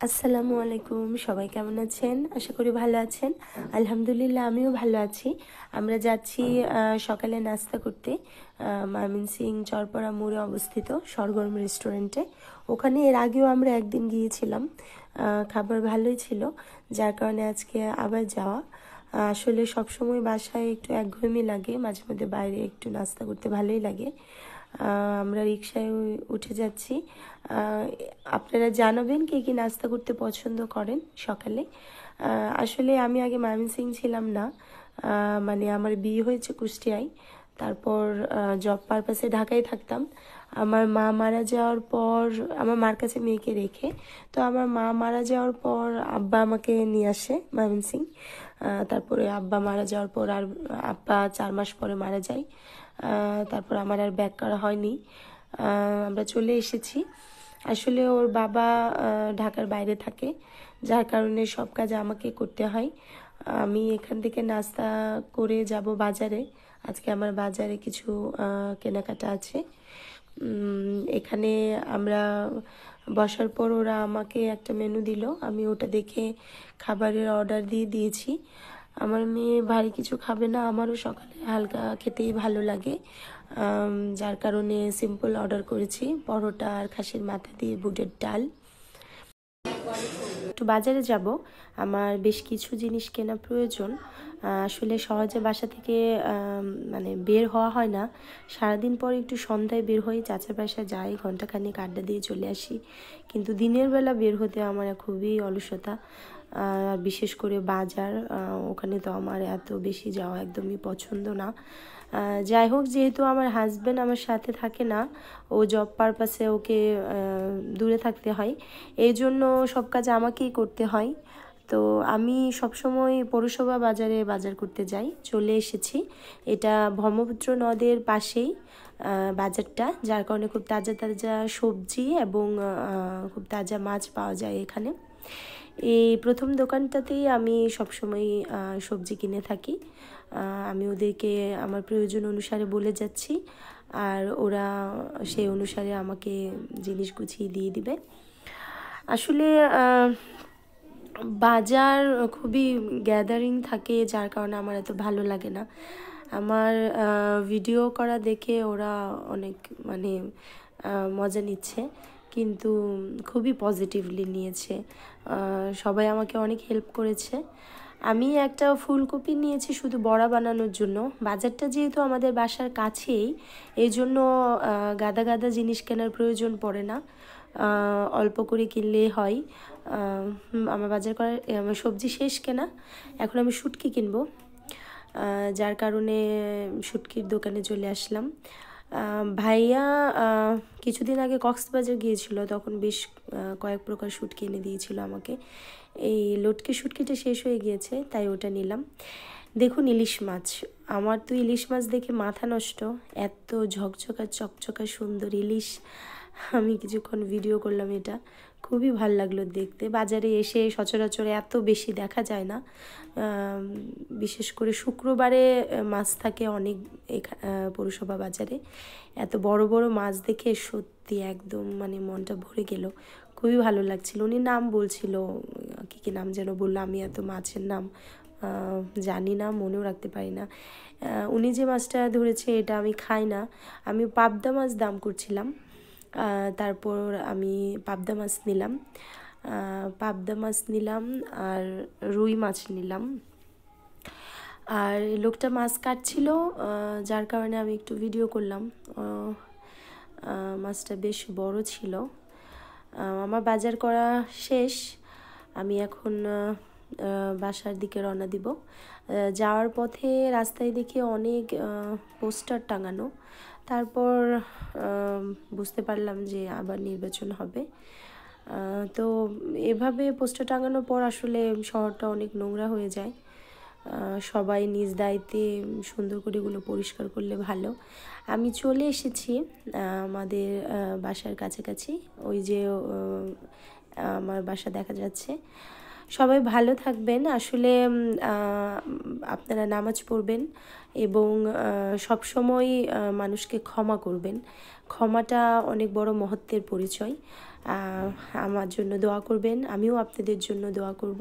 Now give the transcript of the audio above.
আসসালামু আলাইকুম, সবাই কেমন আছেন? আশা করি ভালো আছেন। আলহামদুলিল্লাহ, আমিও ভালো আছি। আমরা যাচ্ছি সকালে নাস্তা করতে ময়মনসিংহ চরপাড়া মোড়ে অবস্থিত সরগরম রেস্টুরেন্টে। ওখানে এর আগেও আমরা একদিন গিয়েছিলাম, খাবার ভালোই ছিল, যার কারণে আজকে আবার যাওয়া। আসলে সবসময় বাসায় একটু একঘেয়েমি লাগে, মাঝে মধ্যে বাইরে একটু নাস্তা করতে ভালোই লাগে। আমরা রিকশায় উঠে যাচ্ছি। আপনারা জানাবেন কে কি নাস্তা করতে পছন্দ করেন সকালে। আসলে আমি আগে ময়মনসিংহ ছিলাম না, মানে আমার বিয়ে হয়েছে কুষ্টিয়ায়। তারপর জব পারপাসে ঢাকায় থাকতাম। আমার মা মারা যাওয়ার পর, আমার মার কাছে মেয়েকে রেখে, তো আমার মা মারা যাওয়ার পর আব্বা আমাকে নিয়ে আসে ময়মনসিংহ। তারপরে আব্বা মারা যাওয়ার পর আর আব্বা 4 মাস পরে মারা যায়। তারপর আমার আর ব্যাক করা হয়নি, আমরা চলে এসেছি। আসলে ওর বাবা ঢাকার বাইরে থাকে, যার কারণে সব কাজ আমাকে করতে হয়। আমি এখান থেকে নাস্তা করে যাব বাজারে। আজকে আমার বাজারে কিছু কেনাকাটা আছে। এখানে আমরা বসার পর ওরা আমাকে একটা মেনু দিল, আমি ওটা দেখে খাবারের অর্ডার দিয়ে দিয়েছি। আমার মেয়ে ভারী কিছু খাবে না, আমারও সকালে হালকা খেতেই ভালো লাগে, যার কারণে সিম্পল অর্ডার করেছি পরোটা আর খাসির মাথা দিয়ে বুটের ডাল। একটু বাজারে যাব, আমার বেশ কিছু জিনিস কেনা প্রয়োজন। আসলে সহজে বাসা থেকে মানে বের হওয়া হয় না। সারাদিন পর একটু সন্ধ্যায় বের হই, চাচার বাসায় যাই, ঘন্টাখানেক আড্ডা দিয়ে চলে আসি। কিন্তু দিনের বেলা বের হতে আমার খুবই অলসতা, বিশেষ করে বাজার, ওখানে তো আমার এত বেশি যাওয়া একদমই পছন্দ না। যাই হোক, যেহেতু আমার হাজব্যান্ড আমার সাথে থাকে না, ও জব পারপাসে ওকে দূরে থাকতে হয়, এই জন্য সব কাজ আমাকেই করতে হয়। তো আমি সবসময় পৌরসভা বাজারে বাজার করতে যাই। চলে এসেছি, এটা ব্রহ্মপুত্র নদের পাশেই বাজারটা, যার কারণে খুব তাজা তাজা সবজি এবং খুব তাজা মাছ পাওয়া যায় এখানে। এই প্রথম দোকানটাতেই আমি সবসময় সবজি কিনে থাকি। আমি ওদেরকে আমার প্রয়োজন অনুসারে বলে যাচ্ছি, আর ওরা সেই অনুসারে আমাকে জিনিস গুছিয়ে দিয়ে দিবে। আসলে বাজার খুবই গ্যাদারিং থাকে, যার কারণে আমার এত ভালো লাগে না। আমার ভিডিও করা দেখে ওরা অনেক মানে মজা নিচ্ছে, কিন্তু খুবই পজিটিভলি নিয়েছে। সবাই আমাকে অনেক হেল্প করেছে। আমি একটা ফুলকপি নিয়েছি শুধু বড়া বানানোর জন্য। বাজারটা যেহেতু আমাদের বাসার কাছেই, এই জন্য গাদা গাদা জিনিস কেনার প্রয়োজন পড়ে না, অল্প করে কিনলেই হয়। আমার বাজার করার আমার সবজি শেষ কেনা, এখন আমি শুটকি কিনবো, যার কারণে শুটকির দোকানে চলে আসলাম। ভাইয়া কিছুদিন আগে কক্সবাজার গিয়েছিল, তখন বেশ কয়েক প্রকার শুটকি এনে দিয়েছিল আমাকে। এই লটকি শুটকিটা শেষ হয়ে গিয়েছে, তাই ওটা নিলাম। দেখুন ইলিশ মাছ, আমার তো ইলিশ মাছ দেখে মাথা নষ্ট, এত ঝকঝকা চকচকা সুন্দর ইলিশ। আমি কিছুক্ষণ ভিডিও করলাম, এটা খুবই ভাল লাগলো দেখতে। বাজারে এসে সচরাচর এত বেশি দেখা যায় না, বিশেষ করে শুক্রবারে মাছ থাকে অনেক পৌরসভা বাজারে। এত বড় বড় মাছ দেখে সত্যি একদম মানে মনটা ভরে গেল, খুবই ভালো লাগছিল। উনি নাম বলছিল, কী কী নাম যেন বললো, আমি এত মাছের নাম জানি না, মনেও রাখতে পারি না। উনি যে মাছটা ধরেছে এটা আমি খাই না, আমি পাবদা মাছ দাম করছিলাম। তারপর আমি পাবদা মাছ নিলাম, আর রুই মাছ নিলাম। আর লোকটা মাছ কাটছিল, যার কারণে আমি একটু ভিডিও করলাম। মাছটা বেশ বড় ছিল। আমার বাজার করা শেষ, আমি এখন বাসার দিকে রওনা দিব। যাওয়ার পথে রাস্তায় দেখি অনেক পোস্টার টাঙানো, তারপর বুঝতে পারলাম যে আবার নির্বাচন হবে। তো এভাবে পোস্টার টাঙানোর পর আসলে শহরটা অনেক নোংরা হয়ে যায়। সবাই নিজ দায়িত্বে সুন্দর করে এগুলো পরিষ্কার করলে ভালো। আমি চলে এসেছি আমাদের বাসার কাছাকাছি, ওই যে আমার বাসা দেখা যাচ্ছে। সবাই ভালো থাকবেন। আসলে আপনারা নামাজ পড়বেন এবং সবসময় মানুষকে ক্ষমা করবেন। ক্ষমাটা অনেক বড় মহত্বের পরিচয়। আমার জন্য দোয়া করবেন, আমিও আপনাদের জন্য দোয়া করব।